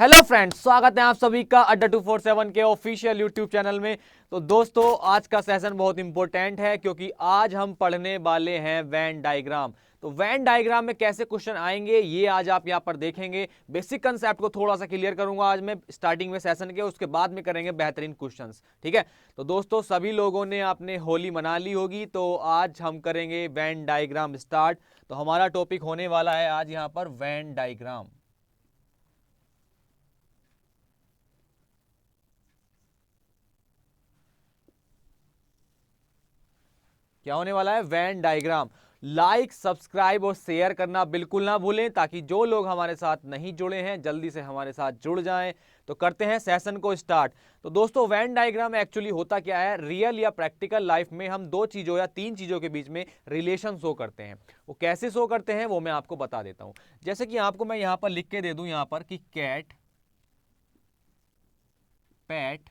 Hello friends, स्वागत है आप सभी का अड्डा 247 के ऑफिशियल यूट्यूब चैनल में। तो दोस्तों, आज का सेशन बहुत इंपॉर्टेंट है क्योंकि आज हम पढ़ने वाले हैं वेन डायग्राम। तो वेन डायग्राम में कैसे क्वेश्चन आएंगे ये आज आप यहां पर देखेंगे। बेसिक कंसेप्ट को थोड़ा सा क्लियर करूंगा आज मैं स्टार्टिंग में सेशन के, उसके बाद में करेंगे बेहतरीन क्वेश्चंस। ठीक है, तो दोस्तों सभी लोगों ने आपने होली मना ली होगी, तो आज हम करेंगे वेन डायग्राम स्टार्ट। तो हमारा टॉपिक होने वाला है आज यहां पर वेन डायग्राम। क्या होने वाला है? Venn diagram. लाइक, सब्सक्राइब और शेयर करना बिल्कुल ना भूलें ताकि जो लोग हमारे साथ नहीं जुड़े हैं जल्दी से हमारे साथ जुड़ जाएं। तो करते हैं सेशन को स्टार्ट। तो दोस्तों, वेन डायग्राम एक्चुअली होता क्या है? रियल या प्रैक्टिकल लाइफ में हम दो चीजों या तीन चीजों के बीच में रिलेशन शो करते हैं। वो कैसे शो करते हैं वो मैं आपको बता देता हूं। जैसे कि आपको मैं यहां पर लिख के दे दूं यहां पर कि कैट, पैट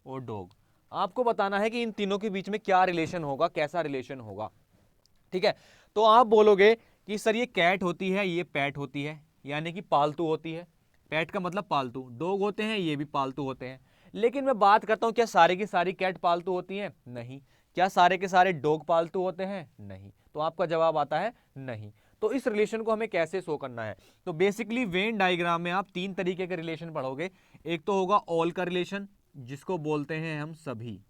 और डॉग। आपको बताना है कि इन तीनों के बीच में क्या रिलेशन होगा, कैसा रिलेशन होगा। ठीक है, तो आप बोलोगे कि सर ये कैट होती है, ये पैट होती है, यानी कि पालतू होती है। पैट का मतलब पालतू, डॉग होते हैं, ये भी पालतू होते हैं। लेकिन मैं बात करता हूं, क्या सारी की सारी कैट पालतू होती हैं? नहीं। क्या सारे के सारे डॉग पालतू होते हैं? नहीं। तो आपका जवाब आता है नहीं। तो इस रिलेशन को हमें कैसे शो करना है? तो बेसिकली वेन डायग्राम में आप तीन तरीके के रिलेशन पढ़ोगे। एक तो होगा ऑल का रिलेशन, जिसको बोलते हैं हम सभी।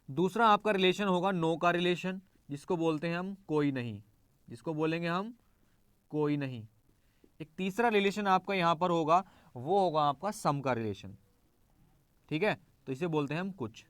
दूसरा आपका रिलेशन होगा नो का रिलेशन, जिसको बोलते हैं हम कोई नहीं, जिसको बोलेंगे हम कोई नहीं। एक तीसरा रिलेशन आपका यहां पर होगा, वो होगा आपका सम का रिलेशन। ठीक है, तो इसे बोलते हैं हम कुछ।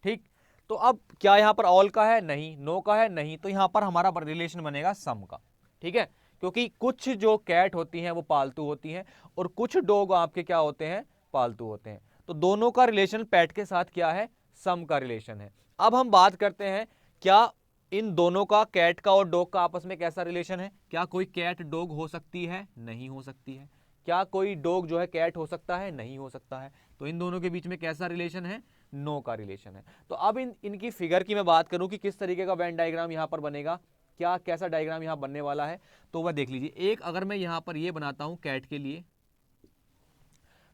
ठीक, तो अब क्या यहां पर ऑल का है? नहीं। नो का है? नहीं। तो यहां पर हमारा रिलेशन बनेगा सम का। ठीक है, क्योंकि कुछ जो कैट होती हैं वो पालतू होती हैं और कुछ डॉग आपके क्या होते हैं? पालतू होते हैं। तो दोनों का रिलेशन पेट के साथ क्या है? सम का रिलेशन है। अब हम बात करते हैं, क्या इन दोनों का, कैट का और डॉग का आपस में कैसा रिलेशन है? क्या कोई कैट डॉग हो सकती है? नहीं हो सकती है। क्या कोई डॉग जो है कैट हो सकता है? नहीं हो सकता है। तो इन दोनों के बीच में कैसा रिलेशन है? नो का रिलेशन है। तो अब इनकी फिगर की मैं बात करूं कि किस तरीके का वेन डायग्राम यहां पर बनेगा, क्या कैसा डायग्राम यहां बनने वाला है, तो वह देख लीजिए। एक अगर मैं यहां पर ये बनाता हूं कैट के लिए,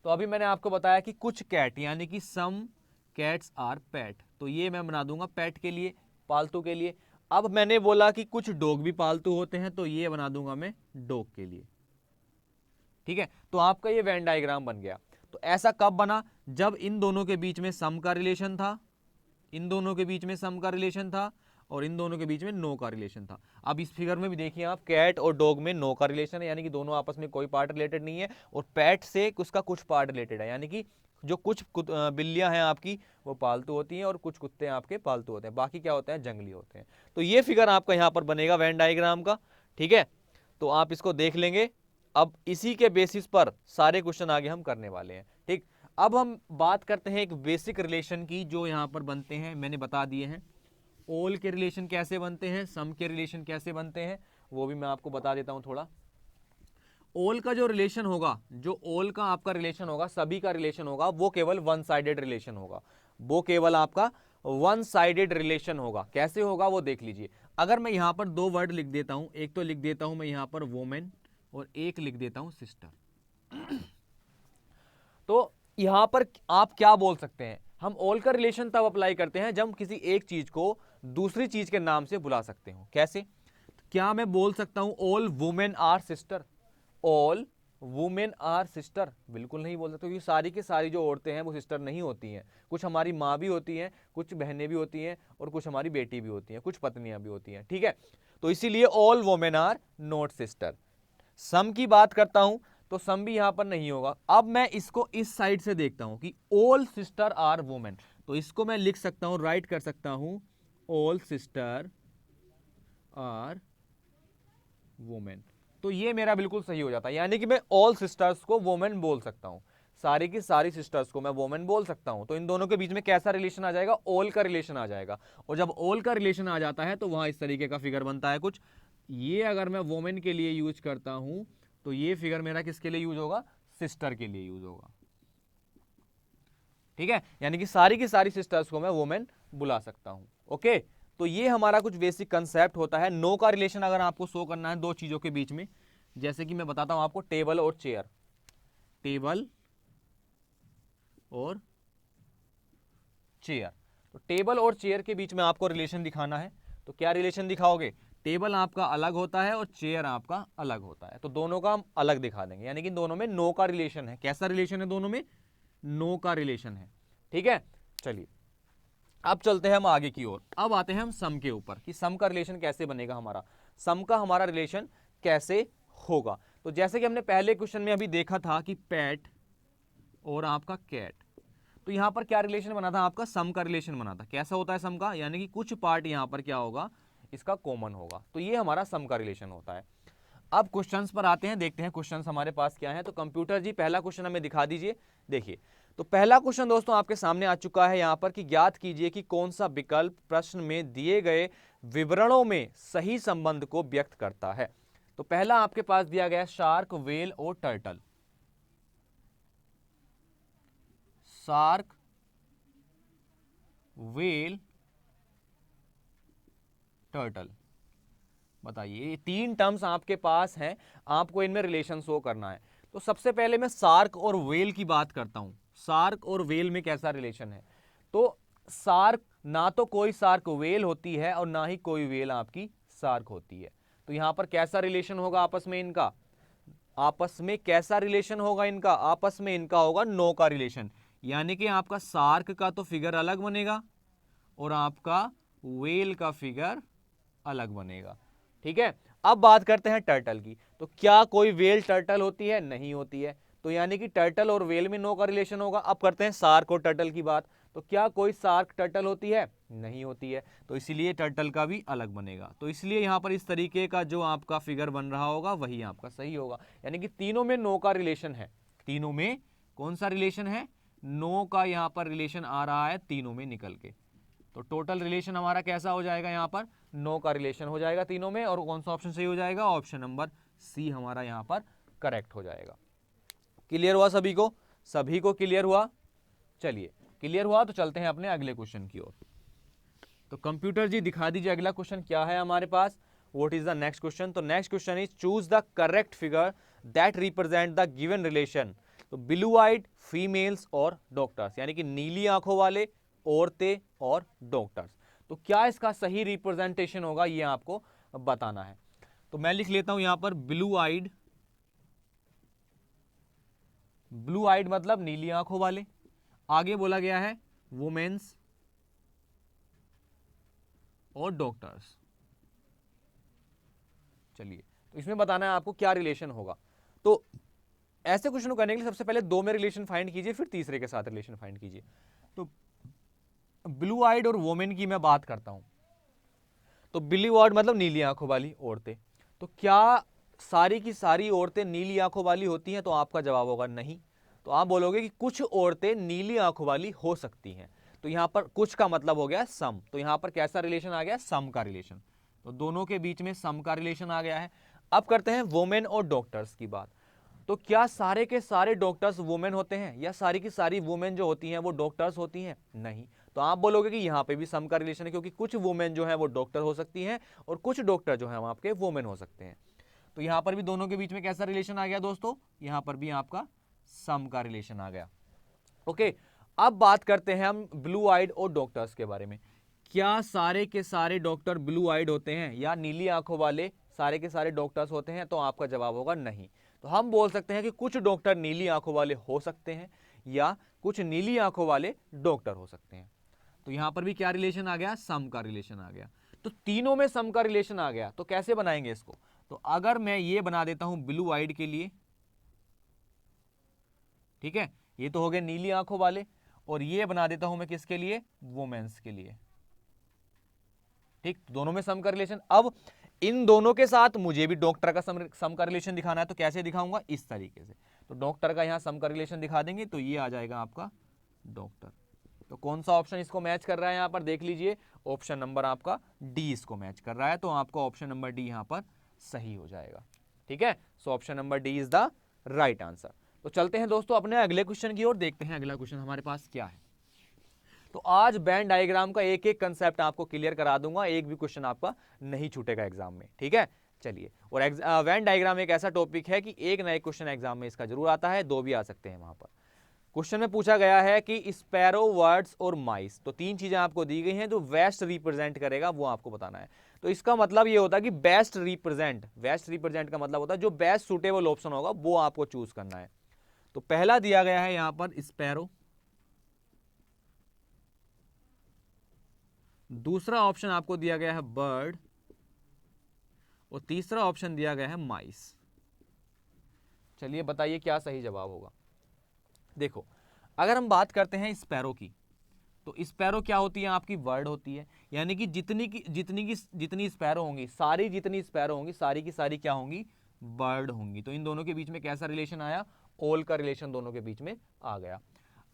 तो अभी मैंने आपको बताया कि कुछ कैट यानी कि सम कैट्स आर पैट, तो ये मैं बना दूंगा पैट के लिए, पालतू के लिए। अब मैंने बोला कि कुछ डॉग भी पालतू होते हैं, तो ये बना दूंगा मैं डॉग के लिए। ठीक है, तो आपका ये वेन डायग्राम बन गया। तो ऐसा कब बना? जब इन दोनों के बीच में सम का रिलेशन था, इन दोनों के बीच में सम का रिलेशन था और इन दोनों के बीच में नो का रिलेशन था। अब इस फिगर में भी देखिए आप, कैट और डॉग में नो का रिलेशन है, यानी कि दोनों आपस में कोई पार्ट रिलेटेड नहीं है, और पैट से उसका कुछ पार्ट रिलेटेड है, यानी कि जो कुछ बिल्लियां हैं आपकी वो पालतू होती हैं और कुछ कुत्ते आपके पालतू होते हैं, बाकी क्या होते हैं? जंगली होते हैं। तो ये फिगर आपका यहां पर बनेगा वेन डायग्राम का। ठीक है, तो आप इसको देख लेंगे। अब इसी के बेसिस पर सारे क्वेश्चन आगे हम करने वाले हैं। ठीक, अब हम बात करते हैं एक बेसिक रिलेशन की जो यहां पर बनते हैं, मैंने बता दिए हैं। ऑल के रिलेशन कैसे बनते हैं, सम के रिलेशन कैसे बनते हैं, वो भी मैं आपको बता देता हूं थोड़ा। ऑल का जो रिलेशन होगा, जो ऑल का आपका रिलेशन होगा, सभी का रिलेशन होगा, वो केवल वन साइडेड रिलेशन होगा। वो केवल आपका वन साइडेड रिलेशन होगा। कैसे होगा वो देख लीजिए। अगर मैं यहां पर दो वर्ड लिख देता हूं, एक तो लिख देता हूं मैं यहां पर वोमेन और एक लिख देता हूं सिस्टर, तो यहां पर आप क्या बोल सकते हैं? हम ऑल का रिलेशन तब अप्लाई करते हैं जब किसी एक चीज को दूसरी चीज के नाम से बुला सकते हो। कैसे? क्या मैं बोल सकता हूं all women are sister? All women are sister बिल्कुल नहीं बोल सकते, क्योंकि सारी की सारी जो औरतें हैं वो सिस्टर नहीं होती हैं। कुछ हमारी माँ भी होती हैं, कुछ बहनें भी होती हैं और कुछ हमारी बेटी भी होती हैं, कुछ पत्नियां भी होती हैं। ठीक है, तो इसीलिए all women are not sister. सम की बात करता हूं तो सम भी यहां पर नहीं होगा। अब मैं इसको इस साइड से देखता हूं कि ऑल सिस्टर आर वुमेन, तो इसको मैं लिख सकता हूं, राइट कर सकता हूं, ऑल सिस्टर आर वुमेन। तो ये मेरा बिल्कुल सही हो जाता है, यानी कि मैं ऑल सिस्टर्स को वुमेन बोल सकता हूं, सारी की सारी सिस्टर्स को मैं वुमेन बोल सकता हूं। तो इन दोनों के बीच में कैसा रिलेशन आ जाएगा? ऑल का रिलेशन आ जाएगा। और जब ऑल का रिलेशन आ जाता है तो वहां इस तरीके का फिगर बनता है कुछ। ये अगर मैं वुमेन के लिए यूज करता हूं तो ये फिगर मेरा किसके लिए यूज होगा? सिस्टर के लिए यूज होगा। ठीक है, यानी कि सारी की सारी सिस्टर्स को मैं वुमेन बुला सकता हूं। ओके, तो ये हमारा कुछ बेसिक कंसेप्ट होता है। नो का रिलेशन अगर आपको शो करना है दो चीजों के बीच में, जैसे कि मैं बताता हूं आपको टेबल और चेयर, टेबल और चेयर। तो टेबल और चेयर के बीच में आपको रिलेशन दिखाना है, तो क्या रिलेशन दिखाओगे? टेबल आपका अलग होता है और चेयर आपका अलग होता है, तो दोनों का हम अलग दिखा देंगे, यानी कि दोनों में नो का रिलेशन है। कैसा रिलेशन है? दोनों में नो का रिलेशन है। ठीक है, चलिए अब चलते हैं हम आगे की ओर। अब आते हैं हम सम के ऊपर कि सम का रिलेशन कैसे बनेगा हमारा, सम का हमारा रिलेशन कैसे होगा। तो जैसे कि हमने पहले क्वेश्चन में अभी देखा था कि पैट और आपका कैट, तो यहां पर क्या रिलेशन बना था? आपका सम का रिलेशन बना था। कैसा होता है सम का? यानी कि कुछ पार्ट यहां पर क्या होगा, इसका कॉमन होगा, तो ये हमारा सम का रिलेशन होता है। अब क्वेश्चंस पर आते हैं, देखते हैं क्वेश्चंस हमारे पास क्या है। तो कंप्यूटर जी पहला क्वेश्चन हमें दिखा दीजिए। देखिए, तो पहला क्वेश्चन दोस्तों आपके सामने आ चुका है यहां पर कि ज्ञात कीजिए कि कौन सा विकल्प प्रश्न में दिए गए विवरणों में सही संबंध को व्यक्त करता है। तो पहला आपके पास दिया गया शार्क, वेल और टर्टल। शार्क, वेल, टर्टल, बताइए ये तीन टर्म्स आपके पास हैं, आपको इनमें रिलेशन शो करना है। तो सबसे पहले मैं शार्क और वेल की बात करता हूं। शार्क और वेल में कैसा रिलेशन है? तो शार्क, ना तो कोई शार्क वेल होती है और ना ही कोई वेल आपकी शार्क होती है। तो यहां पर कैसा रिलेशन होगा आपस में इनका? आपस में कैसा रिलेशन होगा इनका? आपस में इनका होगा नो का रिलेशन, यानी कि आपका शार्क का तो फिगर अलग बनेगा और आपका वेल का फिगर अलग बनेगा। ठीक है, अब बात करते हैं टर्टल की। तो क्या कोई वेल टर्टल होती है? नहीं होती है, तो यानी कि टर्टल और वेल में नो का रिलेशन होगा। अब करते हैं शार्क और टर्टल की बात। तो क्या कोई शार्क टर्टल होती है? नहीं होती है, तो इसलिए टर्टल का भी अलग बनेगा। तो इसलिए यहां पर इस तरीके का जो आपका फिगर बन रहा होगा वही आपका सही होगा, यानी कि तीनों में नो का रिलेशन है। तीनों में कौन सा रिलेशन है? नो का यहां पर रिलेशन आ रहा है तीनों में निकल के। तो टोटल रिलेशन हमारा कैसा हो जाएगा? यहां पर नो का रिलेशन हो जाएगा तीनों में, और कौन सा ऑप्शन सही हो जाएगा? ऑप्शन नंबर सी हमारा यहां पर करेक्ट हो जाएगा। क्लियर हुआ सभी को? सभी को क्लियर हुआ? चलिए, क्लियर हुआ तो चलते हैं अपने अगले क्वेश्चन की ओर। तो कंप्यूटर जी दिखा दीजिए अगला क्वेश्चन क्या है हमारे पास। What is the next question? तो next question is choose the correct figure that represent the given relation. तो ब्लू आइड फीमेल्स और डॉक्टर्स, यानी कि नीली आंखों वाले, औरतें और डॉक्टर्स। तो क्या इसका सही रिप्रेजेंटेशन होगा ये आपको बताना है। तो मैं लिख लेता हूं यहां पर ब्लू आइड, ब्लू आइड मतलब नीली आंखों वाले। आगे बोला गया है वुमेन्स और डॉक्टर्स। चलिए, तो इसमें बताना है आपको क्या रिलेशन होगा। तो ऐसे क्वेश्चन को करने के लिए सबसे पहले दो में रिलेशन फाइंड कीजिए, फिर तीसरे के साथ रिलेशन फाइंड कीजिए। तो ब्लू आइड और वोमेन की मैं बात करता हूं। तो ब्लू आइड मतलब नीली आंखों वाली औरतें। तो क्या सारी की सारी औरतें नीली आंखों वाली होती हैं? तो आपका जवाब होगा नहीं। तो आप बोलोगे कि कुछ औरतें नीली आंखों वाली हो सकती हैं। तो यहां पर कुछ का मतलब हो गया सम। तो यहां पर कैसा रिलेशन आ गया? सम का रिलेशन। तो दोनों के बीच में सम का रिलेशन आ गया है। अब करते हैं वोमेन और डॉक्टर्स की बात। तो क्या सारे के सारे डॉक्टर्स वुमेन होते हैं, या सारी की सारी वुमेन जो होती हैं वो डॉक्टर्स होती हैं? नहीं। तो आप बोलोगे कि यहां पे भी सम का रिलेशन है, क्योंकि कुछ वुमेन जो है वो डॉक्टर हो सकती हैं और कुछ डॉक्टर जो है वो आपके वुमेन हो सकते हैं। तो यहां पर भी दोनों के बीच में कैसा रिलेशन आ गया दोस्तों? यहां पर भी आपका सम का रिलेशन आ गया। ओके, अब बात करते हैं हम ब्लू आइड और डॉक्टर्स के बारे में। क्या सारे के सारे डॉक्टर ब्लू आइड होते हैं या नीली आंखों वाले सारे के सारे डॉक्टर्स होते हैं? तो आपका जवाब होगा नहीं। तो हम बोल सकते हैं कि कुछ डॉक्टर नीली आंखों वाले हो सकते हैं या कुछ नीली आंखों वाले डॉक्टर हो सकते हैं। तो यहां पर भी क्या रिलेशन आ गया? सम का रिलेशन आ गया। तो तीनों में सम का रिलेशन आ गया, तो कैसे बनाएंगे इसको? तो अगर मैं ये बना देता हूं ब्लू आइड के लिए, ठीक है, ये तो हो गए नीली आंखों वाले, और ये बना देता हूं मैं किसके लिए? वुमेन्स के लिए। ठीक, दोनों में सम का रिलेशन। अब इन दोनों के साथ मुझे भी डॉक्टर का सम का रिलेशन दिखाना है, तो कैसे दिखाऊंगा? इस तरीके से। तो डॉक्टर का यहां सम का रिलेशन दिखा देंगे, तो ये आ जाएगा आपका डॉक्टर। तो कौन सा ऑप्शन इसको मैच कर रहा है? यहां पर देख लीजिए, ऑप्शन नंबर आपका डी इसको मैच कर रहा है, तो आपका ऑप्शन नंबर डी यहां पर सही हो जाएगा। ठीक है, सो option number D is the right answer. तो चलते हैं दोस्तों अपने अगले क्वेश्चन की ओर, देखते हैं अगला क्वेश्चन हमारे पास क्या है। तो आज वेन डायग्राम का एक एक कंसेप्ट आपको क्लियर करा दूंगा, एक भी क्वेश्चन आपका नहीं छूटेगा एग्जाम में। ठीक है, चलिए, और वेन डायग्राम एक ऐसा टॉपिक है कि एक ना एक क्वेश्चन एग्जाम में इसका जरूर आता है, 2 भी आ सकते हैं वहां पर। क्वेश्चन में पूछा गया है कि स्पैरो, वर्ड्स और माइस, तो 3 चीजें आपको दी गई हैं जो वेस्ट रिप्रेजेंट करेगा, वो आपको बताना है। तो इसका मतलब ये होता है कि बेस्ट रिप्रेजेंट, वेस्ट रिप्रेजेंट का मतलब होता है जो बेस्ट सुटेबल ऑप्शन होगा वो आपको चूज करना है। तो पहला दिया गया है यहां पर स्पैरो, दूसरा ऑप्शन आपको दिया गया है बर्ड, और तीसरा ऑप्शन दिया गया है माइस। चलिए बताइए क्या सही जवाब होगा। देखो, अगर हम बात करते हैं स्पैरो की, तो स्पैरो क्या होती है, आपकी वर्ड होती है, यानी कि जितनी स्पैरो होंगी, जितनी स्पैरो होंगी, सारी की सारी क्या होंगी, बर्ड होंगी। तो इन दोनों के बीच में कैसा रिलेशन आया, ऑल का रिलेशन दोनों के बीच में आ गया।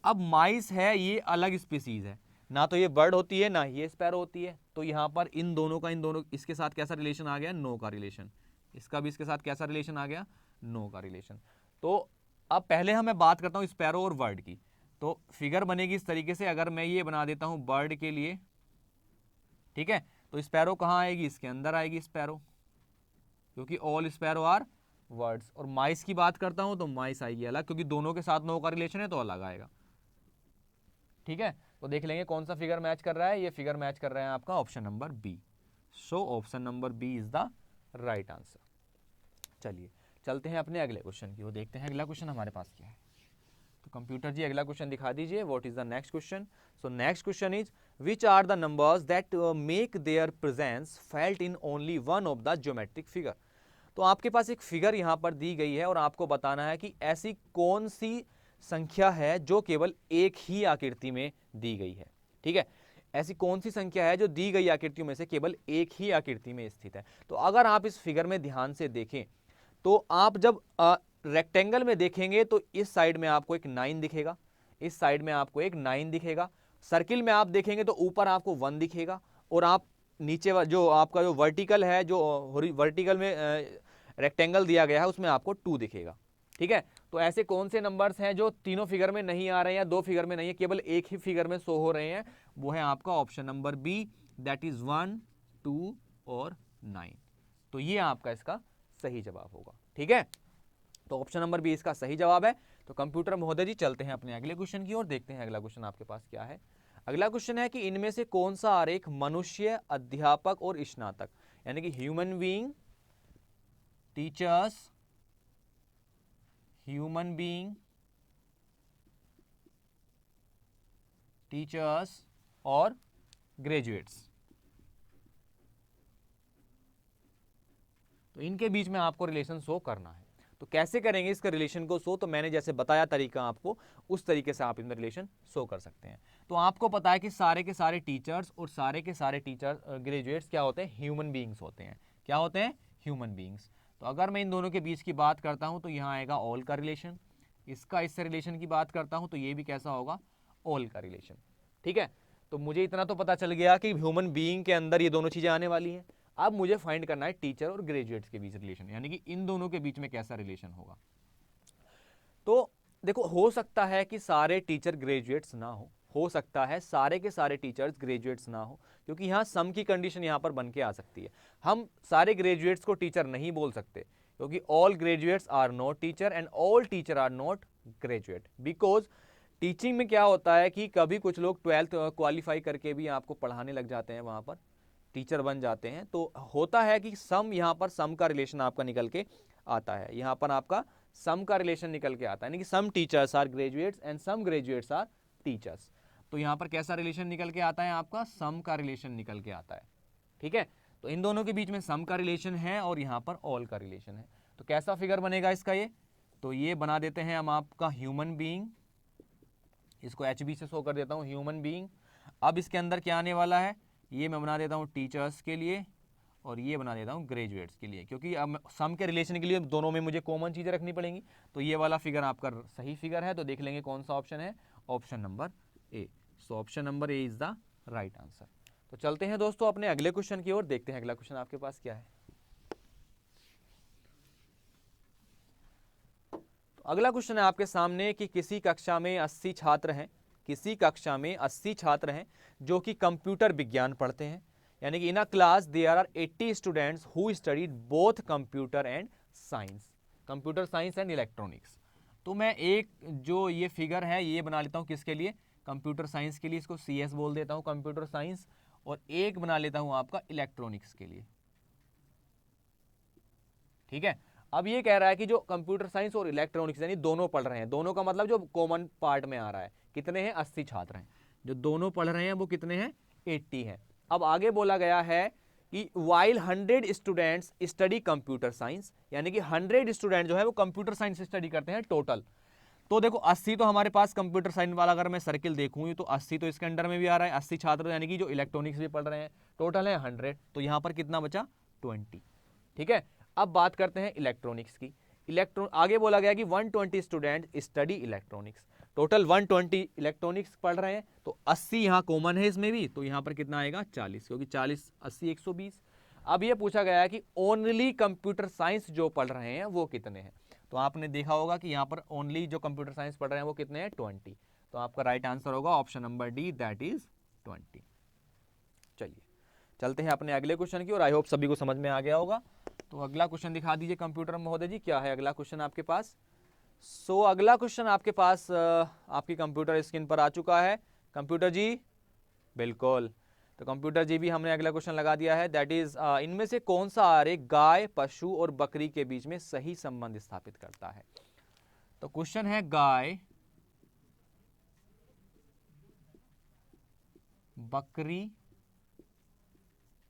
अब माइस है, ये अलग स्पीसीज है, ना तो ये बर्ड होती है ना ये स्पैरो होती है, तो यहां पर इन दोनों इसके साथ कैसा रिलेशन आ गया, नो का रिलेशन। इसका भी इसके साथ कैसा रिलेशन आ गया, नो का रिलेशन। तो अब पहले हमें बात करता हूं स्पैरो और बर्ड की। तो फिगर बनेगी इस तरीके से, अगर मैं ये बना देता हूं बर्ड के लिए, ठीक है, तो स्पैरो कहां आएगी, इसके अंदर आएगी स्पैरो, क्योंकि ऑल स्पैरो आर वर्ड्स। और माइस की बात करता हूं तो माइस आएगी अलग, क्योंकि दोनों के साथ नो का रिलेशन है तो अलग आएगा। ठीक है, तो देख लेंगे कौन सा फिगर मैच कर रहा है। ये फिगर मैच कर रहा है आपका option number B. So option number B is the right answer. चलिए चलते हैं अपने अगले क्वेश्चन की ओर, देखते हैं अगला क्वेश्चन हमारे पास क्या है। तो कंप्यूटर जी अगला क्वेश्चन दिखा दीजिए, what is the next question. So next question is which are the numbers that make their presence felt in only one of the geometric figure. तो आपके पास एक फिगर यहां पर दी गई है और आपको बताना है कि ऐसी कौन सी संख्या है जो केवल एक ही आकृति में दी गई है। ठीक है, ऐसी कौन सी संख्या है जो दी गई आकृतियों में से केवल एक ही आकृति में स्थित है। तो अगर आप इस फिगर में ध्यान से देखें, तो आप जब रेक्टेंगल में देखेंगे तो इस साइड में आपको एक 9 दिखेगा, इस साइड में आपको एक 9 दिखेगा। सर्किल में आप देखेंगे तो ऊपर आपको 1 दिखेगा, और आप नीचे जो आपका जो वर्टिकल है, जो वर्टिकल में रेक्टेंगल दिया गया है उसमें आपको 2 दिखेगा। ठीक है, तो ऐसे कौन से नंबर्स हैं जो तीनों फिगर में नहीं आ रहे हैं या 2 फिगर में नहीं है, केवल एक ही फिगर में शो हो रहे हैं, वो है आपका option number B, that is 1, 2 और 9। तो ये आपका इसका सही जवाब होगा। ठीक है, तो ऑप्शन नंबर बी इसका सही जवाब है। तो कंप्यूटर महोदय जी चलते हैं अपने अगले क्वेश्चन की ओर, देखते हैं अगला क्वेश्चन आपके पास क्या है। अगला क्वेश्चन है कि इनमें से कौन सा आरेख मनुष्य, अध्यापक और स्नातक, यानी कि human being, teachers, human being, teachers और ग्रेजुएट्स, तो इनके बीच में आपको रिलेशन शो करना है। तो कैसे करेंगे इसका रिलेशन को शो, तो मैंने जैसे बताया तरीका आपको, उस तरीके से आप इनमें रिलेशन शो कर सकते हैं। तो आपको पता है कि सारे के सारे टीचर्स और सारे के सारे टीचर ग्रेजुएट्स क्या होते हैं, ह्यूमन बीइंग्स होते हैं। क्या होते हैं, ह्यूमन बीइंग्स। तो अगर मैं इन दोनों के बीच की बात करता हूं तो यहाँ आएगा ऑल का रिलेशन, इसका इससे रिलेशन की बात करता हूं तो ये भी कैसा होगा, ऑल का रिलेशन। ठीक है, तो मुझे इतना तो पता चल गया कि ह्यूमन बीइंग के अंदर ये दोनों चीजें आने वाली हैं। अब मुझे फाइंड करना है टीचर और ग्रेजुएट्स के बीच रिलेशन, यानी कि इन दोनों के बीच में कैसा रिलेशन होगा। तो देखो, हो सकता है कि सारे टीचर ग्रेजुएट्स ना हो सकता है सारे के सारे टीचर्स ग्रेजुएट्स ना हो, क्योंकि यहाँ सम की कंडीशन यहाँ पर बन के आ सकती है। हम सारे ग्रेजुएट्स को टीचर नहीं बोल सकते, क्योंकि all graduates are not teacher and all teacher are not graduate. Because teaching में क्या होता है कि कभी कुछ लोग 12th क्वालिफाई करके भी आपको पढ़ाने लग जाते हैं, वहाँ पर टीचर बन जाते हैं। तो होता है कि सम, यहाँ पर सम का रिलेशन आपका निकल के आता है, यहाँ पर आपका सम का रिलेशन निकल के आता है, यानी कि some teachers are graduates and some graduates are teachers. तो यहाँ पर कैसा रिलेशन निकल के आता है, आपका सम का रिलेशन निकल के आता है। ठीक है, तो इन दोनों के बीच में सम का रिलेशन है और यहाँ पर ऑल का रिलेशन है। तो कैसा फिगर बनेगा इसका, ये तो ये बना देते हैं हम आपका ह्यूमन बीइंग, इसको HB से शो कर देता हूँ, ह्यूमन बीइंग। अब इसके अंदर क्या आने वाला है, ये मैं बना देता हूँ टीचर्स के लिए और ये बना देता हूँ ग्रेजुएट्स के लिए, क्योंकि अब सम के रिलेशन के लिए दोनों में मुझे कॉमन चीज़ें रखनी पड़ेंगी। तो ये वाला फिगर आपका सही फिगर है, तो देख लेंगे कौन सा ऑप्शन है, option number A. So option number A is the right answer. तो चलते हैं दोस्तों अपने अगले क्वेश्चन की ओर, देखते हैं अगला क्वेश्चन आपके पास क्या है। तो अगला क्वेश्चन है आपके सामने कि किसी कक्षा में 80 छात्र हैं, किसी कक्षा में 80 छात्र हैं जो कि कंप्यूटर विज्ञान पढ़ते हैं, यानी कि in a class there are 80 students who studied both computer and science, computer science and electronics. तो मैं एक जो ये फिगर है ये बना लेता हूँ किसके लिए, कंप्यूटर साइंस के लिए, इसको CS बोल देता हूँ कंप्यूटर साइंस, और एक बना लेता हूँ आपका इलेक्ट्रॉनिक्स के लिए। ठीक है, अब ये कह रहा है कि जो कंप्यूटर साइंस और इलेक्ट्रॉनिक्स यानी दोनों पढ़ रहे हैं, दोनों का मतलब जो कॉमन पार्ट में आ रहा है, कितने हैं 80 छात्र हैं, जो दोनों पढ़ रहे हैं वो कितने हैं 80 हैं। अब आगे बोला गया है कि while 100 students study computer science, यानी कि 100 स्टूडेंट जो है वो कंप्यूटर साइंस स्टडी करते हैं टोटल। तो देखो 80 तो हमारे पास कंप्यूटर साइंस वाला अगर मैं सर्किल देखूँ तो 80 तो इसके अंडर में भी आ रहा है, 80 छात्र यानी कि जो इलेक्ट्रॉनिक्स भी पढ़ रहे हैं, टोटल है 100, तो यहाँ पर कितना बचा 20। ठीक है, अब बात करते हैं इलेक्ट्रॉनिक्स की। आगे बोला गया कि 120 student study electronics, total 120 electronics पढ़ रहे हैं, तो 80 यहाँ कॉमन है इसमें भी, तो यहाँ पर कितना आएगा 40, क्योंकि 40 80 120। अब ये पूछा गया है कि ओनली कंप्यूटर साइंस जो पढ़ रहे हैं वो कितने हैं, तो आपने देखा होगा कि यहाँ पर ओनली जो कंप्यूटर साइंस पढ़ रहे हैं वो कितने हैं 20, तो आपका राइट आंसर होगा option number D, that is 20। चलिए चलते हैं अपने अगले क्वेश्चन की, और आई होप सभी को समझ में आ गया होगा। तो अगला क्वेश्चन दिखा दीजिए कंप्यूटर महोदय जी, क्या है अगला क्वेश्चन आपके पास। अगला क्वेश्चन आपके पास आपकी कंप्यूटर स्क्रीन पर आ चुका है। कंप्यूटर जी बिल्कुल, तो कंप्यूटर जी भी हमने अगला क्वेश्चन लगा दिया है, दैट इज इनमें से कौन सा आरेख गाय, पशु और बकरी के बीच में सही संबंध स्थापित करता है। तो क्वेश्चन है गाय, बकरी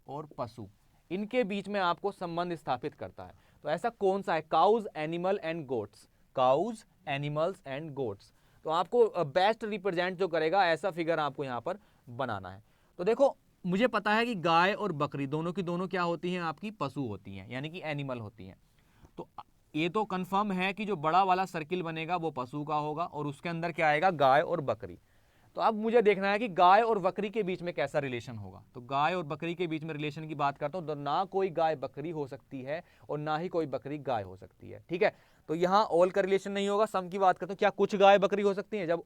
और पशु, इनके बीच में आपको संबंध स्थापित करता है, तो ऐसा कौन सा है। Cows, animal and goats, cows, animals and goats, तो आपको बेस्ट रिप्रेजेंट जो करेगा ऐसा फिगर आपको यहां पर बनाना है। तो देखो मुझे पता है कि गाय और बकरी दोनों की दोनों क्या होती हैं, आपकी पशु होती हैं, यानी कि एनिमल होती हैं। तो ये तो कंफर्म है कि जो बड़ा वाला सर्किल बनेगा वो पशु का होगा, और उसके अंदर क्या आएगा गाय और बकरी। तो अब मुझे देखना है कि गाय और बकरी के बीच में कैसा रिलेशन होगा। तो गाय और बकरी के बीच में रिलेशन की बात करता हूं, तो ना कोई गाय बकरी हो सकती है और ना ही कोई बकरी गाय हो सकती है। ठीक है, तो यहां ऑल का रिलेशन नहीं होगा, सम की बात करता हूं, क्या कुछ गाय बकरी हो सकती है, जब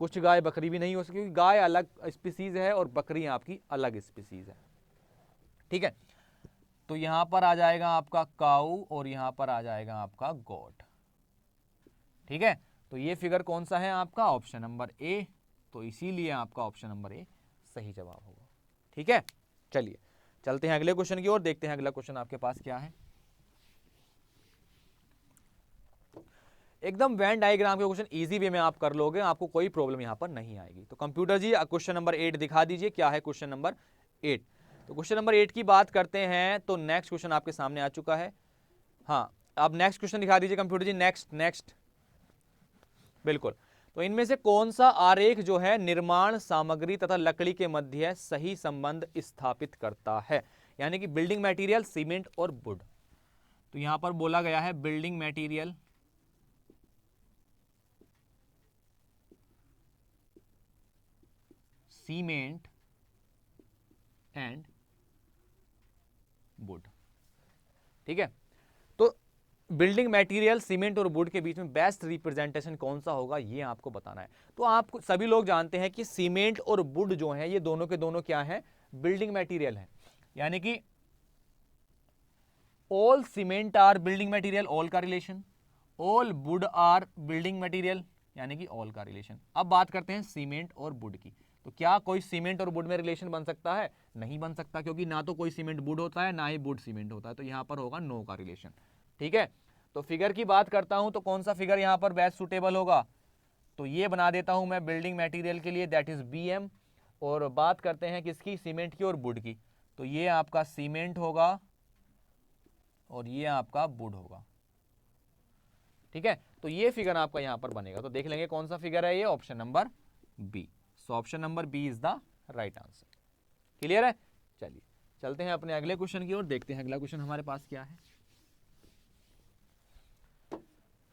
कुछ गाय बकरी भी नहीं हो सकती, क्योंकि गाय अलग स्पीसीज है और बकरी आपकी अलग स्पीसीज है। ठीक है, तो यहां पर आ जाएगा आपका काऊ और यहां पर आ जाएगा आपका गोट। ठीक है, तो ये फिगर कौन सा है आपका, ऑप्शन नंबर ए, तो इसीलिए आपका ऑप्शन नंबर ए सही जवाब होगा। ठीक है, चलिए चलते हैं अगले क्वेश्चन की ओर, देखते हैं अगला क्वेश्चन आपके पास क्या है। एकदम वेन डायग्राम के क्वेश्चन इजी वे में आप कर लोगे, आपको कोई प्रॉब्लम यहां पर नहीं आएगी। तो कंप्यूटर जी क्वेश्चन नंबर 8 दिखा दीजिए, क्या है क्वेश्चन नंबर 8। तो क्वेश्चन नंबर 8 की बात करते हैं, तो नेक्स्ट क्वेश्चन आपके सामने आ चुका है। हाँ, अब नेक्स्ट क्वेश्चन दिखा दीजिए कंप्यूटर जी, नेक्स्ट बिल्कुल। तो इनमें से कौन सा आरेख जो है निर्माण सामग्री तथा लकड़ी के मध्य सही संबंध स्थापित करता है, यानी कि बिल्डिंग मटेरियल, सीमेंट और वुड। तो यहां पर बोला गया है building material, cement and would. ठीक है, तो बिल्डिंग मटेरियल, सीमेंट और वुड के बीच में बेस्ट रिप्रेजेंटेशन कौन सा होगा ये आपको बताना है। तो आप सभी लोग जानते हैं कि सीमेंट और वुड जो है ये दोनों के दोनों क्या है, बिल्डिंग मटेरियल है, यानी कि all cement are building material, all का relation, all wood are building material, यानी कि ऑल का रिलेशन। अब बात करते हैं सीमेंट और वुड की, तो क्या कोई सीमेंट और वुड में रिलेशन बन सकता है, नहीं बन सकता, क्योंकि ना तो कोई सीमेंट वुड होता है ना ही वुड सीमेंट होता है, तो यहां पर होगा नो का रिलेशन। ठीक है, तो फिगर की बात करता हूं, तो कौन सा फिगर यहां पर बेस्ट सुटेबल होगा, तो ये बना देता हूं मैं बिल्डिंग मटेरियल के लिए, दैट इज BM। और बात करते हैं किसकी, सीमेंट की और वुड की, तो ये आपका सीमेंट होगा और ये आपका वुड होगा। ठीक है, तो ये फिगर आपका यहां पर बनेगा, तो देख लेंगे कौन सा फिगर है ये, option number B. So option number B is the right answer. Clear है, चलिए चलते हैं अपने अगले क्वेश्चन की ओर, देखते हैं अगला क्वेश्चन हमारे पास क्या है।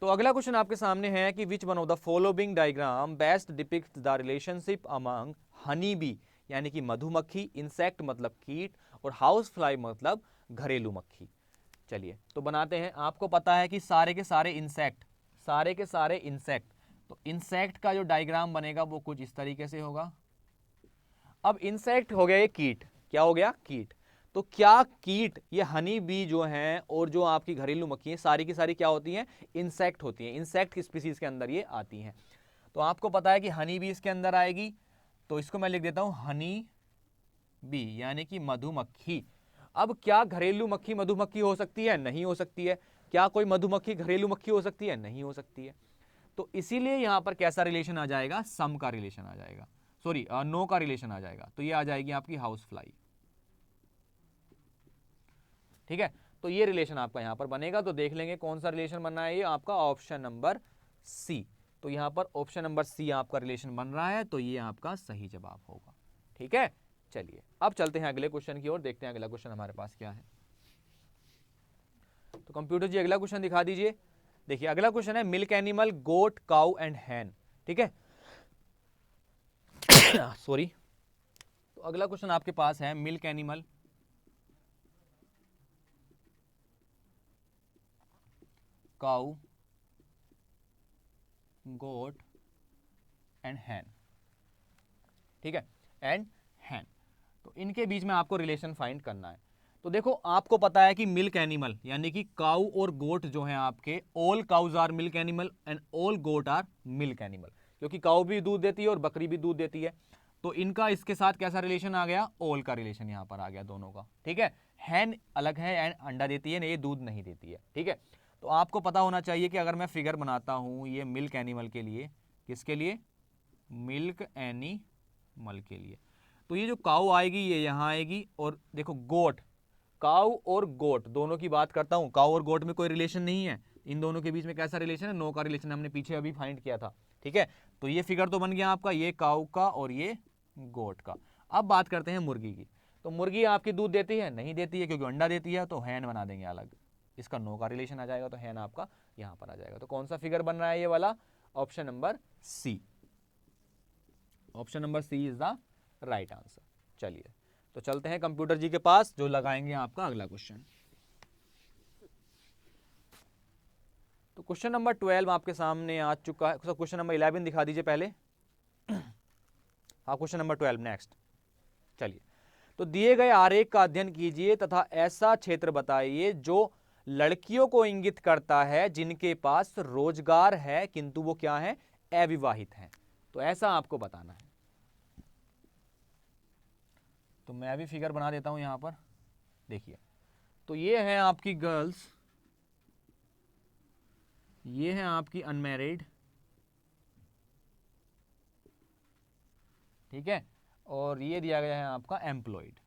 तो अगला क्वेश्चन आपके सामने है कि which one of the following diagram best depict the relationship among honey bee, यानी कि मधुमक्खी, इंसेक्ट मतलब कीट, और हाउस फ्लाई मतलब घरेलू मक्खी। चलिए तो बनाते हैं, आपको पता है कि सारे के सारे इंसेक्ट, तो इंसेक्ट का जो डायग्राम बनेगा वो कुछ इस तरीके से होगा। अब इंसेक्ट हो गया ये कीट, क्या हो गया, कीट। तो क्या कीट, ये हनी बी जो हैं और जो आपकी घरेलू मक्खी हैं, सारी की सारी क्या होती हैं, इंसेक्ट होती हैं, इंसेक्ट की स्पीसीज के अंदर ये आती हैं। तो आपको पता है कि हनी बी इसके अंदर आएगी, तो इसको मैं लिख देता हूं हनी बी यानी कि मधुमक्खी। अब क्या घरेलू मक्खी मधुमक्खी हो सकती है, नहीं हो सकती है। क्या कोई मधुमक्खी घरेलू मक्खी हो सकती है, नहीं हो सकती है। तो इसीलिए यहां पर कैसा रिलेशन आ जाएगा, सम का रिलेशन आ जाएगा, सॉरी नो का रिलेशन आ जाएगा। तो ये आ जाएगी आपकी हाउस फ्लाई। ठीक है, तो ये रिलेशन आपका यहां पर बनेगा। तो देख लेंगे कौन सा रिलेशन बनना है, ये आपका ऑप्शन नंबर सी। तो यहां पर ऑप्शन नंबर सी आपका रिलेशन बन रहा है, तो ये आपका सही जवाब होगा। ठीक है, चलिए अब चलते हैं अगले क्वेश्चन की ओर, देखते हैं अगला क्वेश्चन हमारे पास क्या है। तो कंप्यूटर जी अगला क्वेश्चन दिखा दीजिए। देखिए अगला क्वेश्चन है milk animal, goat, cow and hen. ठीक है सॉरी। तो अगला क्वेश्चन आपके पास है milk animal, cow, goat and hen. ठीक है, एंड हैन। तो इनके बीच में आपको रिलेशन फाइंड करना है। तो देखो आपको पता है कि मिल्क एनिमल यानी कि काउ और गोट जो हैं आपके, all cows are milk animal and all goat are milk animal, क्योंकि काउ भी दूध देती है और बकरी भी दूध देती है। तो इनका इसके साथ कैसा रिलेशन आ गया, ऑल का रिलेशन यहां पर आ गया दोनों का। ठीक है, हैन अलग है, एंड अंडा देती है, ये दूध नहीं देती है। ठीक है, तो आपको पता होना चाहिए कि अगर मैं फिगर बनाता हूं ये मिल्क एनिमल के लिए, किसके लिए, मिल्क एनिमल के लिए, तो ये जो काऊ आएगी ये यहां आएगी, और देखो गोट, काऊ और गोट दोनों की बात करता हूं, काऊ और गोट में कोई रिलेशन नहीं है, इन दोनों के बीच में कैसा रिलेशन है, नो का रिलेशन, हमने पीछे अभी फाइंड किया था। ठीक है, तो ये फिगर तो बन गया आपका, ये काऊ का और ये गोट का। अब बात करते हैं मुर्गी की। तो मुर्गी आपकी दूध देती है, नहीं देती है, क्योंकि अंडा देती है, तो हैन बना देंगे अलग, इसका नो का रिलेशन आ जाएगा, तो हैन आपका यहां पर आ जाएगा। तो कौन सा फिगर बन रहा है, ये वाला, option number C. Option number C is the right answer. चलिए तो चलते हैं कंप्यूटर जी के पास, जो लगाएंगे आपका अगला क्वेश्चन। तो क्वेश्चन नंबर 12 आपके सामने आ चुका है। क्वेश्चन नंबर 11 दिखा दीजिए पहले। हाँ, क्वेश्चन नंबर 12 नेक्स्ट। चलिए, तो दिए गए आरेख का अध्ययन कीजिए तथा ऐसा क्षेत्र बताइए जो लड़कियों को इंगित करता है जिनके पास रोजगार है किंतु वो क्या है, अविवाहित हैं। तो ऐसा आपको बताना है। तो मैं भी फिगर बना देता हूं यहां पर, देखिए। तो ये है आपकी गर्ल्स, ये है आपकी अनमैरिड, ठीक है, और ये दिया गया है आपका एम्प्लॉयड।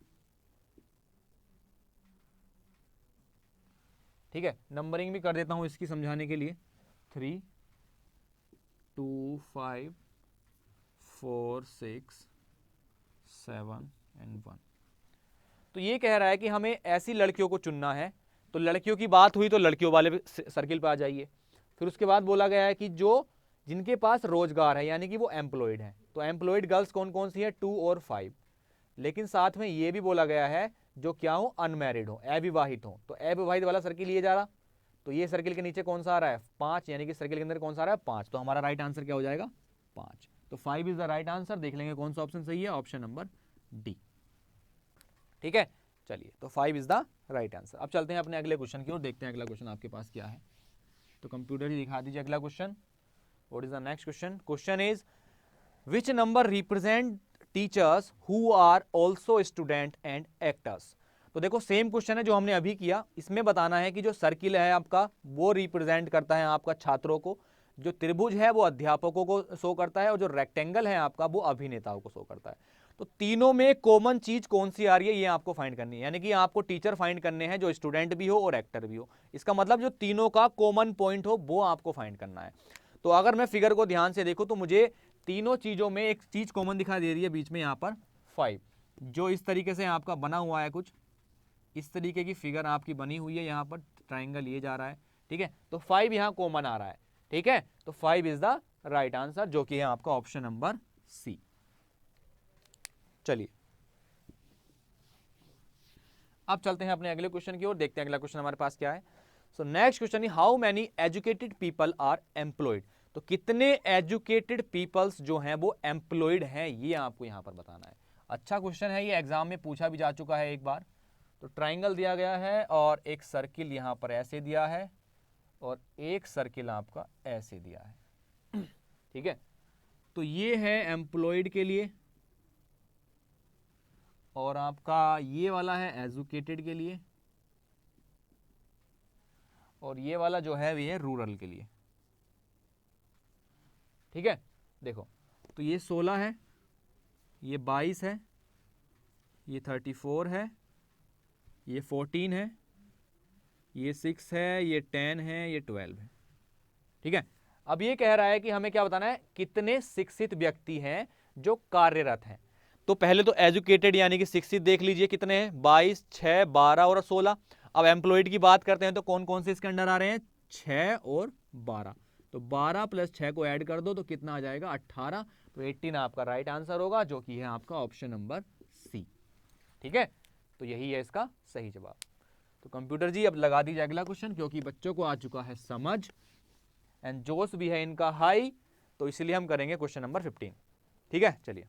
ठीक है, नंबरिंग भी कर देता हूं इसकी समझाने के लिए, 3 2 5 4 6 7 एंड 1। तो ये कह रहा है कि हमें ऐसी लड़कियों को चुनना है। तो लड़कियों की बात हुई तो लड़कियों वाले सर्किल पे आ जाइए। फिर उसके बाद बोला गया है कि जो जिनके पास रोजगार है यानी कि वो एम्प्लॉयड है। तो एम्प्लॉयड गर्ल्स कौन कौन सी है, 2 और 5। लेकिन साथ में ये भी बोला गया है जो क्या हो, अनमैरिड हो, अविवाहित हो। तो अविवाहित वाला सर्किल ये जा रहा, तो ये सर्किल के नीचे कौन सा आ रहा है, 5, यानी कि सर्किल के अंदर कौन सा आ रहा है, 5। तो हमारा राइट आंसर क्या हो जाएगा, 5। तो 5 इज द राइट आंसर। देख लेंगे कौन सा ऑप्शन सही है, ऑप्शन नंबर डी। ठीक है, चलिए, तो 5 इज द राइट आंसर। अब चलते हैं अपने अगले क्वेश्चन की ओर, देखते हैं अगला क्वेश्चन आपके पास क्या है। तो कंप्यूटर ही दिखा दीजिए अगला question. What is the next question, question is which number represent teachers who are also student and actors. तो देखो सेम क्वेश्चन है जो हमने अभी किया, इसमें बताना है कि जो सर्किल है आपका वो रिप्रेजेंट करता है आपका छात्रों को, जो त्रिभुज है वो अध्यापकों को शो करता है, और जो रेक्टेंगल है आपका वो अभिनेताओं को शो करता है। तो तीनों में कॉमन चीज कौन सी आ रही है ये आपको फाइंड करनी है, यानी कि आपको टीचर फाइंड करने हैं जो स्टूडेंट भी हो और एक्टर भी हो। इसका मतलब जो तीनों का कॉमन पॉइंट हो वो आपको फाइंड करना है। तो अगर मैं फिगर को ध्यान से देखूं तो मुझे तीनों चीजों में एक चीज कॉमन दिखाई दे रही है बीच में, यहां पर 5, जो इस तरीके से आपका बना हुआ है, कुछ इस तरीके की फिगर आपकी बनी हुई है, यहां पर ट्राइंगल ये जा रहा है। ठीक है, तो 5 यहां कॉमन आ रहा है। ठीक है, तो 5 इज द राइट आंसर, जो कि है आपका ऑप्शन नंबर सी। चलिए अब चलते हैं अपने अगले क्वेश्चन की ओर, देखते हैं अगला क्वेश्चन हमारे पास क्या है। So next question, how many educated people are employed. तो कितने एजुकेटेड पीपल्स जो हैं वो एम्प्लॉयड हैं, ये आपको यहां पर बताना है। अच्छा क्वेश्चन है ये, एग्जाम में पूछा भी जा चुका है एक बार। तो ट्राइंगल दिया गया है और एक सर्किल यहाँ पर ऐसे दिया है और एक सर्किल आपका ऐसे दिया है, ठीक है। तो ये है एम्प्लॉयड के लिए और आपका ये वाला है एजुकेटेड के लिए और ये वाला जो है ये रूरल के लिए, ठीक है। देखो तो ये 16 है, ये 22 है, ये 34 है, ये 14 है, ये 6 है, ये 10 है, ये 12 है, ठीक है। अब ये कह रहा है कि हमें क्या बताना है, कितने शिक्षित व्यक्ति हैं जो कार्यरत हैं। तो पहले तो एजुकेटेड यानी कि शिक्षित देख लीजिए कितने हैं, 22, 6, 12 और 16। अब एम्प्लॉयड की बात करते हैं तो कौन कौन से इसके अंडर आ रहे हैं, 6 और 12। तो 12 + 6 को ऐड कर दो तो कितना आ जाएगा, 18। तो 18 आपका राइट आंसर होगा, जो कि है आपका ऑप्शन नंबर सी, ठीक है। तो यही है इसका सही जवाब। तो कंप्यूटर जी अब लगा दीजिए अगला क्वेश्चन, क्योंकि बच्चों को आ चुका है समझ एंड जोश भी है इनका हाई, तो इसलिए हम करेंगे क्वेश्चन नंबर 15, ठीक है। चलिए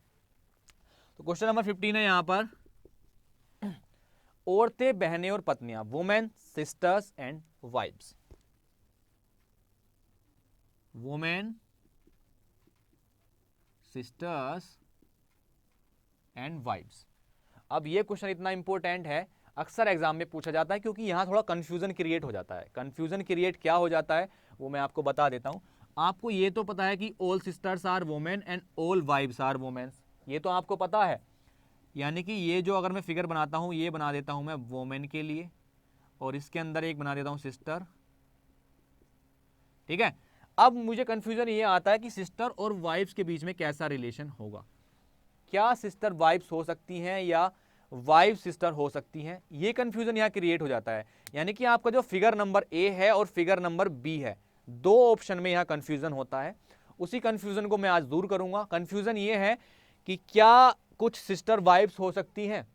तो क्वेश्चन नंबर 15 है यहां पर, औरतें, बहनें और पत्नियां, women, sisters and wifes. Women, sisters and wifes. अब ये क्वेश्चन इतना इंपॉर्टेंट है, अक्सर एग्जाम में पूछा जाता है, क्योंकि यहां थोड़ा कंफ्यूजन क्रिएट हो जाता है। कंफ्यूजन क्रिएट क्या हो जाता है वो मैं आपको बता देता हूं। आपको ये तो पता है कि all sisters are women and all wifes are womens, ये तो आपको पता है। यानी कि ये जो अगर मैं फिगर बनाता हूं, ये बना देता हूं मैं वुमेन के लिए और इसके अंदर एक बना देता हूं सिस्टर, ठीक है। अब मुझे कंफ्यूजन ये आता है कि सिस्टर और वाइफ्स के बीच में कैसा रिलेशन होगा। क्या सिस्टर वाइफ्स हो सकती हैं या वाइफ सिस्टर हो सकती हैं, ये कंफ्यूजन यहां क्रिएट हो जाता है। यानी कि आपका जो फिगर नंबर ए है और फिगर नंबर बी है, दो ऑप्शन में यहां कंफ्यूजन होता है। उसी कंफ्यूजन को मैं आज दूर करूंगा। कंफ्यूजन ये है कि क्या कुछ सिस्टर वाइफ्स हो सकती हैं,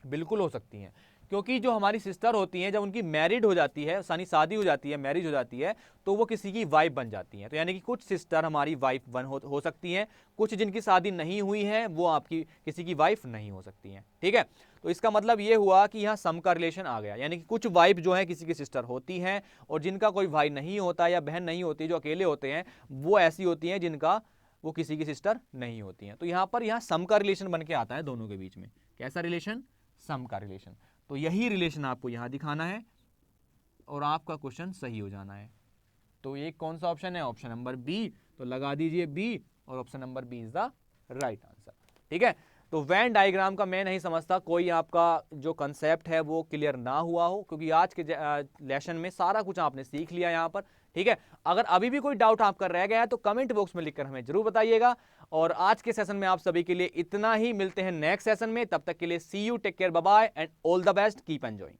बिल्कुल हो सकती हैं, क्योंकि जो हमारी सिस्टर होती हैं जब उनकी मैरिड हो जाती है, यानी शादी हो जाती है, मैरिज हो जाती है, तो वो किसी की वाइफ बन जाती हैं। तो यानी कि कुछ सिस्टर हमारी वाइफ हो सकती हैं, कुछ जिनकी शादी नहीं हुई है वो आपकी किसी की वाइफ नहीं हो सकती हैं, ठीक है। तो इसका मतलब ये हुआ कि यहाँ सम का रिलेशन आ गया, यानी कि कुछ वाइफ जो है किसी की सिस्टर होती हैं और जिनका कोई भाई नहीं होता या बहन नहीं होती, जो अकेले होते हैं, वो ऐसी होती हैं जिनका वो किसी की सिस्टर नहीं होती हैं। तो यहाँ पर यहाँ सम का रिलेशन बन के आता है दोनों के बीच में। कैसा रिलेशन, सम का रिलेशन। तो यही रिलेशन आपको यहां दिखाना है और आपका क्वेश्चन सही हो जाना है। तो ये कौन सा ऑप्शन है, ऑप्शन नंबर बी। तो लगा दीजिए बी और option number B is the right answer, ठीक है। तो वेन डायग्राम का मैं नहीं समझता कोई आपका जो कंसेप्ट है वो क्लियर ना हुआ हो, क्योंकि आज के लेसन में सारा कुछ आपने सीख लिया यहाँ पर, ठीक है। अगर अभी भी कोई डाउट आपका रह गया है तो कमेंट बॉक्स में लिखकर हमें जरूर बताइएगा। और आज के सेशन में आप सभी के लिए इतना ही, मिलते हैं नेक्स्ट सेशन में, तब तक के लिए see you, take care, bye bye and all the best, keep enjoying.